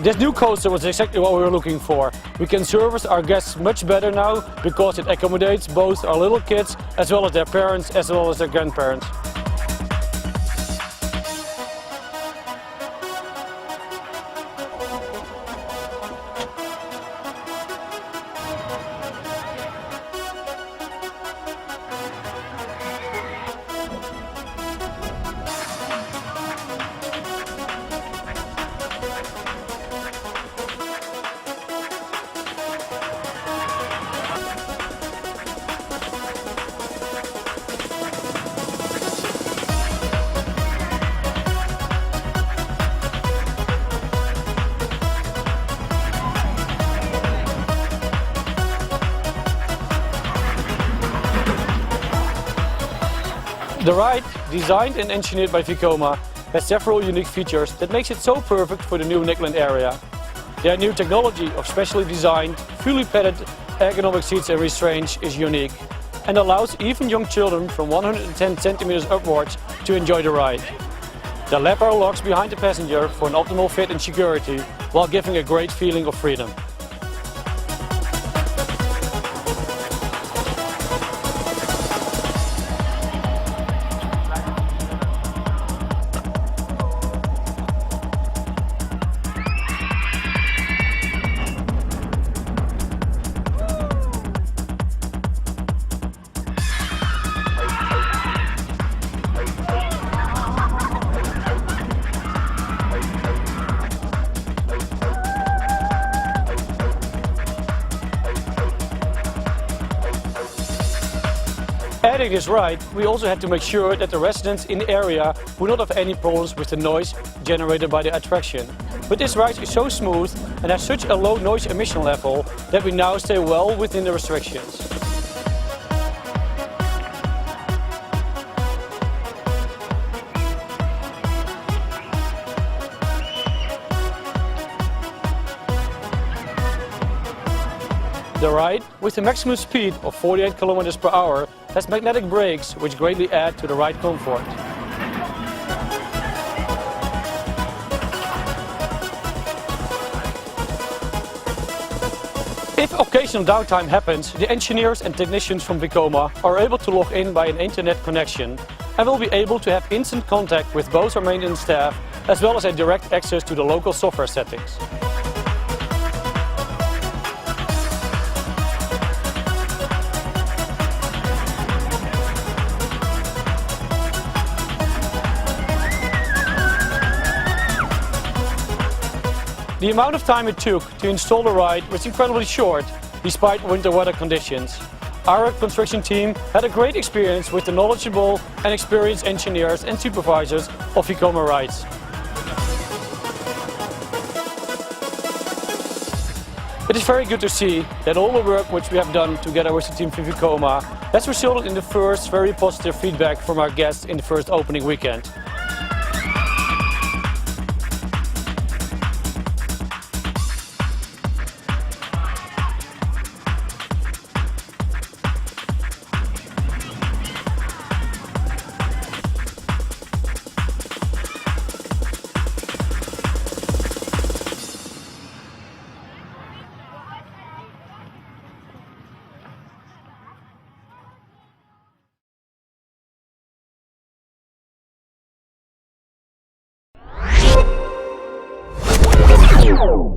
This new coaster was exactly what we were looking for. We can service our guests much better now because it accommodates both our little kids as well as their parents as well as their grandparents. The ride, designed and engineered by Vekoma, has several unique features that makes it so perfect for the new Nickland area. Their new technology of specially designed, fully padded ergonomic seats and restraints is unique and allows even young children from 110 centimeters upwards to enjoy the ride. The lever locks behind the passenger for an optimal fit and security while giving a great feeling of freedom. Adding this ride, we also had to make sure that the residents in the area would not have any problems with the noise generated by the attraction. But this ride is so smooth and has such a low noise emission level that we now stay well within the restrictions. The ride, with a maximum speed of 48 km per hour, has magnetic brakes which greatly add to the ride comfort. If occasional downtime happens, the engineers and technicians from Vekoma are able to log in by an internet connection and will be able to have instant contact with both our maintenance staff as well as a direct access to the local software settings. The amount of time it took to install the ride was incredibly short, despite winter weather conditions. Our construction team had a great experience with the knowledgeable and experienced engineers and supervisors of Vekoma rides. It is very good to see that all the work which we have done together with the team from Vekoma has resulted in the first very positive feedback from our guests in the first opening weekend. You